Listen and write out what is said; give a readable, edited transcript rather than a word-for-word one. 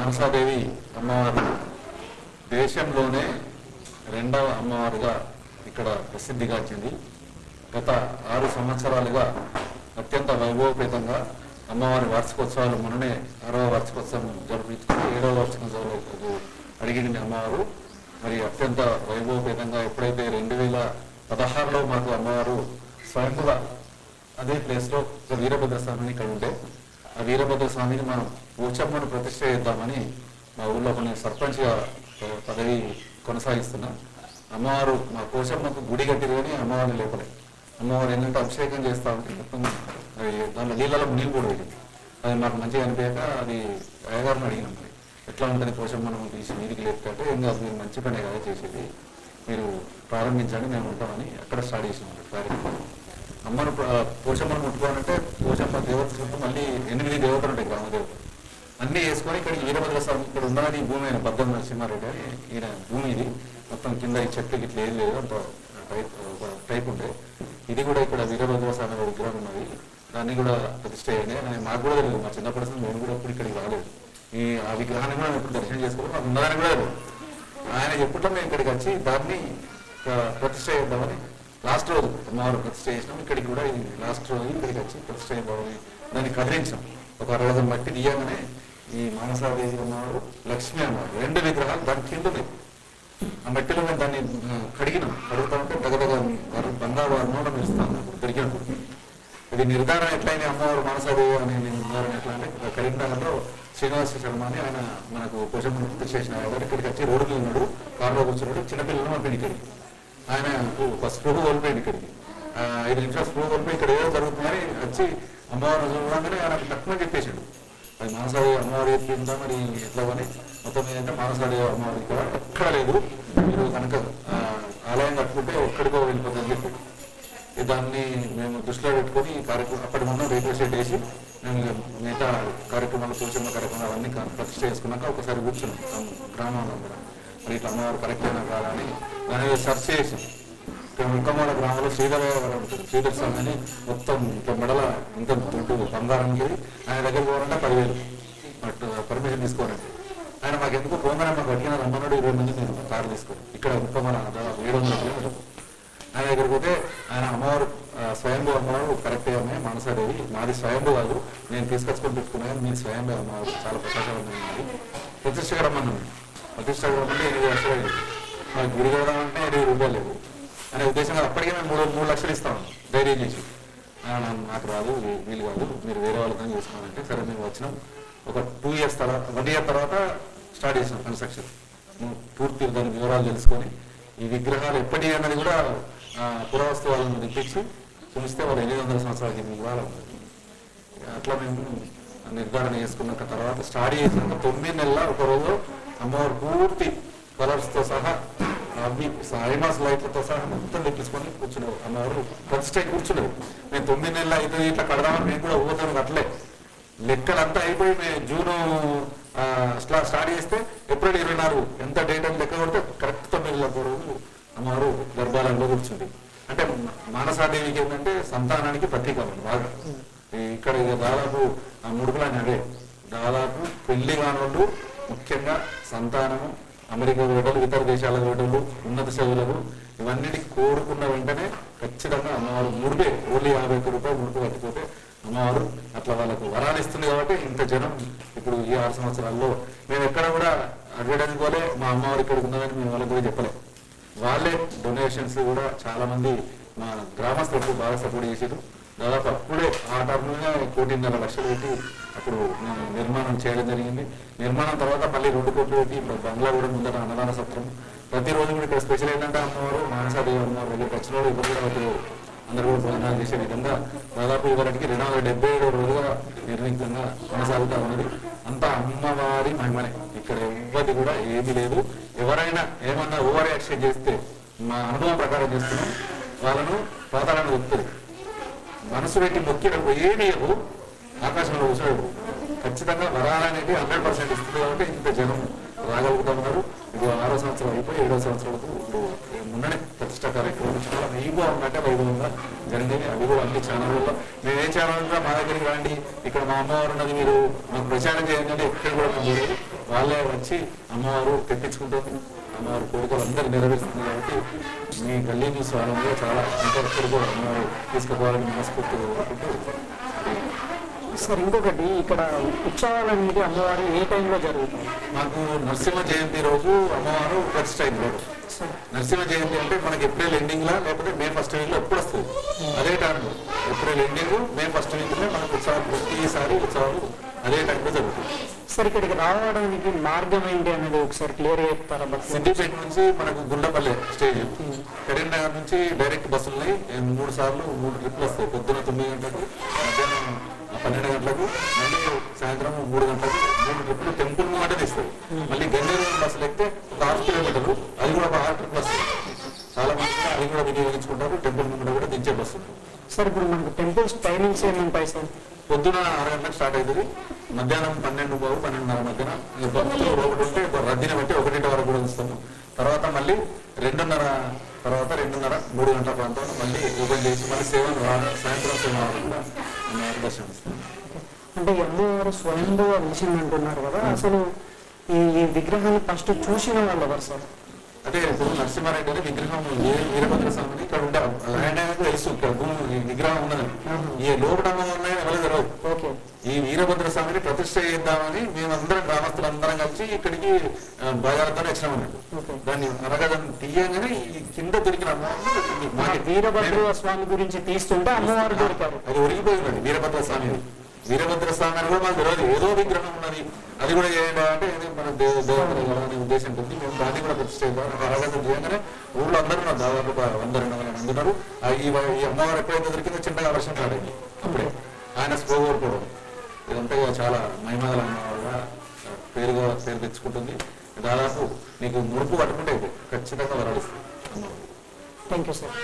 మనసాదేవి అమ్మవారు దేశంలోనే రెండవ అమ్మవారుగా ఇక్కడ ప్రసిద్ధిగాంచింది. గత 6 సంవత్సరాలుగా అత్యంత వైభవపేతంగా అమ్మవారి వార్షికోత్సవాలు మొన్ననే 6వ వార్షికోత్సవం జరిపించుకుని 7వ వార్షికోత్సవాలు అడిగింది అమ్మవారు. మరి అత్యంత వైభవపేతంగా ఎప్పుడైతే 2016లో మాకు అమ్మవారు స్వయంగా అదే ప్లేస్లో ఒక వీరభద్ర స్వామిని ఇక్కడ ఉంటే ఆ వీరభద్ర స్వామిని మనం పోచమ్మను ప్రతిష్ట చేద్దామని మా ఊళ్ళో కొన్ని సర్పంచ్గా పదవి కొనసాగిస్తున్నాం. అమ్మవారు మా పోచమ్మకు గుడి కట్టిరు కానీ అమ్మవారిని లేపలే. అమ్మవారు ఏంటంటే అభిషేకం చేస్తా ఉంటే మొత్తం దాంట్లో నీళ్ళలో నీళ్ళు కూడా వెళ్ళింది. అది మాకు మంచిగా అనిపించాక అది అయ్యగారిని అడిగినాం, మరి ఎట్లా ఉంటుంది పోచమ్మను తీసి నీటికి లేపుతుంటే ఏం కాదు, మీరు మంచి పనే కదా చేసేది, మీరు ప్రారంభించండి, మేము ఉంటామని అక్కడ స్టార్ట్ చేసినాం కార్యక్రమం. అమ్మను పోచమ్మను ముట్టుకోవాలంటే పోచమ్మ దేవత చుట్టూ మళ్ళీ 8 దేవతలు ఉంటాయి, గ్రామ దేవతలు అన్నీ వేసుకొని ఇక్కడికి వీరభద్ర స్వామి ఇక్కడ ఉన్నది ఈ భూమి అయిన బద్దం నరసింహారెడ్డి అని ఈయన భూమి ఇది మొత్తం కింద ఈ చెట్లు ఇట్లా ఏం లేదు, అంత టైప్ ఉండే. ఇది కూడా ఇక్కడ వీరభద్ర స్వామి విగ్రహం ఉన్నది, దాన్ని కూడా ప్రతిష్ట చేయండి అని మాకు కూడా తెలియదు. మా చిన్నప్పటి మేము కూడా ఎప్పుడు ఇక్కడికి రాలేదు. ఆ విగ్రహాన్ని కూడా ఎప్పుడు దర్శనం చేసుకోవాలి మాకు ఉన్నదాన్ని కూడా తెలియదు. ఆయన చెప్పుట్లో మేము ఇక్కడికి వచ్చి దాన్ని ప్రతిష్ట చేద్దామని లాస్ట్ రోజు అమ్మవారు ప్రతిష్ట చేసినాం. ఇక్కడికి కూడా లాస్ట్ రోజు ఇక్కడికి వచ్చి ప్రతిష్ట చేద్దామని దాన్ని కదిలించాం. ఒక 60 మట్టి తీయగానే ఈ మానసాదేవి అమ్మవారు, లక్ష్మీ అమ్మవారు 2 విగ్రహాలు దాని కింద ఉన్నాయి. ఆ మట్టిలో మేము దాన్ని కడిగినాం. కడుగుతా ఉంటే దగ్గర బంగారు అమ్మవారు మెరుస్తాం దొరికినప్పుడు. ఇది నిర్ధారణ ఎట్లయినా అమ్మవారు మానసాదేవి అనే నిర్ధారణ ఎట్లా అంటే కరీంనగర్లో శ్రీనివాస శర్మ అని ఆయన మనకు పోషణ ప్రతిష్ట చేసిన ఆయన ఇక్కడికి వచ్చి రోడ్డు మీద ఉన్నాడు, కారులో కూర్చున్నాడు, చిన్నపిల్లలు పంపిణీ ఇక్కడికి. ఆయన స్పృహ కోల్పోయింది. ఇక్కడికి 5 నిమిషాలు స్పృహ కోల్పోయి ఇక్కడ ఏదో జరుగుతుందని వచ్చి అమ్మవారు చూడగానే ఆయన తక్కువ చెప్పేసాడు, అది మానసాదేవి అమ్మవారు చెప్పిందా మరి ఎట్లా అని. మొత్తం ఏంటంటే మానసాదేవి అమ్మవారు ఇక్కడ ఎక్కడ లేదు, మీరు కనుక ఆలయం కట్టుకుంటే ఎక్కడికో వెళ్ళిపోతుందని చెప్పి దాన్ని మేము దృష్టిలో పెట్టుకొని కార్యక్రమం అప్పటి మనం రేడియో సెట్ వేసి మేము మిగతా కార్యక్రమాలు సూచన కార్యక్రమాలు అవన్నీ ప్రతిష్ట చేసుకున్నాక ఒకసారి కూర్చున్నాం గ్రామంలో కూడా. మరి ఇట్లా అమ్మవారు కరెక్ట్ అయినా కాదని దాని సెర్చ్ చేసాం. ఇక్కడ ముక్కమాల గ్రామంలో శ్రీధర ఉంటుంది, శ్రీధర్ స్వామి అని మొత్తం ఇట్లా మెడల ఇంత దుడ్డు బంగారానికి ఆయన దగ్గర పోవాలంటే 10,000 బట్ పర్మిషన్ తీసుకోవాలంటే ఆయన మాకు ఎందుకు పోగానే మాకు అడిగిన రమ్మన్నాడు. 20 మంది నేను కారు తీసుకొని ఇక్కడ ముక్కమాల 700 కిలోమీటర్లు ఆయన దగ్గరికి పోతే ఆయన అమ్మవారు స్వయంభూ అమ్మవారు కరెక్ట్గా ఉన్నాయి, మానసాదేవి మాది స్వయంభూ కాదు, నేను తీసుకొచ్చుకొని పెట్టుకున్నాను, మీ స్వయంభూ అమ్మవారు చాలా ప్రశాంతంగా ప్రతిష్ట రమ్మన్నాను. ప్రతిష్ట రమ్మంటే 8 లక్షలు అయింది. మాకు గుడి కడదామంటే 20 రూపాయలు లేదు అనే ఉద్దేశంగా అప్పటికే మేము 3 లక్షలు ఇస్తాము ధైర్యం చేసి. నాకు రాదు, వీలు కాదు, మీరు వేరే వాళ్ళతో చేసుకున్నారంటే సరే మేము వచ్చినాం. ఒక 2 ఇయర్స్ తర్వాత 1 ఇయర్ తర్వాత స్టార్ట్ చేసినాం కన్స్ట్రక్షన్. పూర్తి దాని వివరాలు తెలుసుకొని ఈ విగ్రహాలు ఎప్పటి అన్నది కూడా పురావస్తు వాళ్ళని తెప్పించి చూస్తే వాళ్ళు 800 సంవత్సరాల కింద విగ్రహాలు ఉంటుంది. అట్లా మేము నిర్ధారణ చేసుకున్నాక తర్వాత స్టార్ట్ చేసినాక 9 నెలల ఒక రోజు అమ్మవారు పూర్తి కలర్స్తో సహా అవి ఐమాస్ లైట్లతో సహా మొత్తం తెప్పించుకొని కూర్చునేవు. అమ్మవారు ప్రతిష్ట కూర్చునేవు. మేము 9 నెలలు అయితే ఇట్లా కడదామని మేము కూడా ఊతాం. అట్లే లెక్కలంతా అయిపోయి మేము జూన్ స్టార్ట్ చేస్తే ఏప్రిల్ 24 ఎంత డేట్ అని లెక్క కొడితే కరెక్ట్ 9 నెలల రోజు అమ్మవారు గర్భాలయంలో కూర్చుంది. అంటే మానసాదేవికి ఏంటంటే సంతానానికి ప్రతీక బాగా. ఇక్కడ దాదాపు ముడుపులని అవే దాదాపు పెళ్లి కానోళ్ళు, ముఖ్యంగా సంతానము, అమెరికా వేటలు, ఇతర దేశాల వేటలు, ఉన్నత చదువులకు ఇవన్నిటికి కోరుకున్న వెంటనే ఖచ్చితంగా అమ్మవారు ముడిపే ఓన్లీ 51 రూపాయలు ముడుపు కట్టిపోతే అమ్మవారు అట్లా వాళ్ళకు వరాలు ఇస్తుంది. కాబట్టి ఇంత జనం ఇప్పుడు ఈ 6 సంవత్సరాల్లో మేము ఎక్కడ కూడా అడ్వర్టైజ్ పోలే, మా అమ్మవారు ఇక్కడ ఉన్నదని మేము వాళ్ళకి కూడా చెప్పలే. వాళ్ళే డొనేషన్స్ కూడా చాలా మంది మా గ్రామస్తులకు బాగా సపోర్ట్ చేసారు. దాదాపు అప్పుడే ఆ టర్మ్గా 1.5 లక్షలు పెట్టి అప్పుడు మేము నిర్మాణం చేయడం జరిగింది. నిర్మాణం తర్వాత మళ్ళీ 2 కోట్లు పెట్టి ఇప్పుడు బంగ్లా కూడా ముందర అన్నదాన సత్రం ప్రతిరోజు కూడా ఇక్కడ స్పెషల్ ఏంటంటే అమ్మవారు మానసాదేవి అమ్మవారు దగ్గర వచ్చిన వాళ్ళు ఇప్పుడు కూడా ప్రతి అందరూ కూడా భోజనాలు చేసే విధంగా దాదాపు ఇవరికి 277 రోజులుగా నిర్విఘ్నంగా కొనసాగుతూ ఉన్నది. అంతా అమ్మవారి మహిమనే. ఇక్కడ ఎవ్వరి కూడా ఏమీ లేదు. ఎవరైనా ఏమన్నా ఓవర్ యాక్షన్ చేస్తే మా అనుభవం ప్రకారం చేస్తున్నాం వాళ్ళను పాతాళాన్ని చెప్తుంది. మనసు పెట్టి మొక్కినప్పుడు ఏమీ ఆకాశంలో కూర్చోడు. ఖచ్చితంగా వరాలనేది 100% ఇస్తుంది. కాబట్టి ఇంత జనం రాగలుగుతా ఉన్నారు. ఇప్పుడు 6వ సంవత్సరం అయిపోయి 7వ సంవత్సరాలకు ఇప్పుడు మొన్ననే ప్రతిష్ట కార్యక్రమం చాలా వైభవం అంటే వైభవంగా జరిగింది. అవి కూడా అన్ని ఛానళ్ళలో మేము ఏ ఛానల్ మా దగ్గరికి రండి, ఇక్కడ మా అమ్మవారు ఉన్నది, మీరు మాకు ప్రచారం చేయండి అంటే ఎక్కడ కూడా మేము వాళ్ళే వచ్చి అమ్మవారు తెప్పించుకుంటుంది. అమ్మవారి కోరికలు అందరూ నెరవేరుస్తుంది. కాబట్టి మీ గల్లీ న్యూస్ వాళ్ళలో చాలా ఇంకొకరు కూడా అమ్మవారు తీసుకుపోవాలని మనస్ఫూర్తిగా కోరుకుంటూ. సార్ ఇంకొకటి, ఇక్కడ ఉత్సవాలు అనేది అమ్మవారు ఏ టైంలో జరుగుతాయి? మాకు నరసింహ జయంతి రోజు అమ్మవారు ప్రతిష్ట అయింది. నరసింహ జయంతి అంటే మనకి ఏప్రిల్ ఎండింగ్లా లేకపోతే మే ఫస్ట్ వీక్లో ఎప్పుడు వస్తుంది. అదే టైంలో ఏప్రిల్ ఎండింగ్ మే ఫస్ట్ వీక్లో మనకు ఉత్సవాలు ప్రతిసారి ఉత్సవాలు అదే టైంలో జరుగుతుంది. సార్ ఇక్కడికి రావడానికి మార్గం ఏంటి అనేది ఒకసారి క్లియర్ చెప్తారా? సిద్దిపేట నుంచి మనకు గుండపల్లి స్టేజ్, కరీంనగర్ నుంచి డైరెక్ట్ బస్సులని 3 సార్లు 3 ట్రిప్లు వస్తాయి. పొద్దున 9 గంటలకు, మధ్యాహ్నం 12 గంటలకు, మళ్ళీ సాయంత్రం 3 గంటలకు 3 ట్రిప్లు టెంపుల్ ముంగట తీస్తారు. మళ్ళీ గన్నేరు బస్సులు ఎక్కితే ఒక 6 కిలోమీటర్లు, అది కూడా ఒక 6 ట్రిప్లు వస్తాయి. చాలా మంది అది కూడా వినియోగించుకుంటారు. టెంపుల్ ముంగట కూడా దించే బస్సు. సార్ ఇప్పుడు మనకు టెంపుల్స్ టైమింగ్స్ ఏముంటాయి సార్? పొద్దున 6 గంటలకు స్టార్ట్ అవుతుంది. మధ్యాహ్నం 12:15, 12:30 మధ్యన భక్తులు ఒకటి ఉంటే రద్దీని బట్టి 1 వరకు కూడా ఉంచుతాము. తర్వాత మళ్ళీ 2:30 తర్వాత 2:30, 3 గంటల ప్రాంతంలో మళ్ళీ ఓపెన్ చేసి మళ్ళీ సాయంత్రం 7 కూడా దర్శనం ఇస్తాం. అంటే అమ్మవారు స్వయంగా వెలిసిందంటున్నారు కదా, అసలు ఈ విగ్రహాన్ని ఫస్ట్ చూసిన వాళ్ళు ఎవరు సార్? అంటే ఇప్పుడు నరసింహారెడ్డి అనే విగ్రహం వీరభద్ర స్వామిని ఇక్కడ ఉంటారు. ల్యాండ్ అనేది తెలుసు, ఇక్కడ విగ్రహం ఉన్నది. ఈ లోపల ఉన్నాయని ఎవరు తెలియదు. ఈ వీరభద్ర స్వామిని ప్రతిష్ట చేద్దామని మేమందరం గ్రామస్తులందరం కలిసి ఇక్కడికి బజార్తో వచ్చినామన్నట్టు. దాన్ని అరగదని తీయగానే ఈ కింద దొరికిన అమ్మవారు వీరభద్ర స్వామి గురించి తీస్తుంటే అమ్మవారు దొరికారు. అది ఒరిగిపోయిందండి వీరభద్ర స్వామి. వీరభద్ర స్వామి అని కూడా మాకు తెలియదు. ఏదో విగ్రహం ఉన్నది, అది కూడా చేయండి అంటే మన దేవతలు అనే ఉద్దేశం ఉంది. మేము దాన్ని కూడా ప్రతిష్ట అరగతం చేయగానే ఊళ్ళో అందరూ ఉన్నారు. దాదాపు 100-200 మంది ఉన్నారు. ఈ అమ్మవారు ఎప్పుడైతే దొరికిందో చిన్నగా వర్షం కాడండి. అప్పుడే ఆయన స్పోగోరుకోవడం ఇదంతా చాలా మహిమగల అమ్మవారుగా పేరు తెచ్చుకుంటుంది. దాదాపు నీకు ముడుపు పట్టుకుంటే ఖచ్చితంగా వరడిస్తుంది అమ్మవారు. Thank you sir.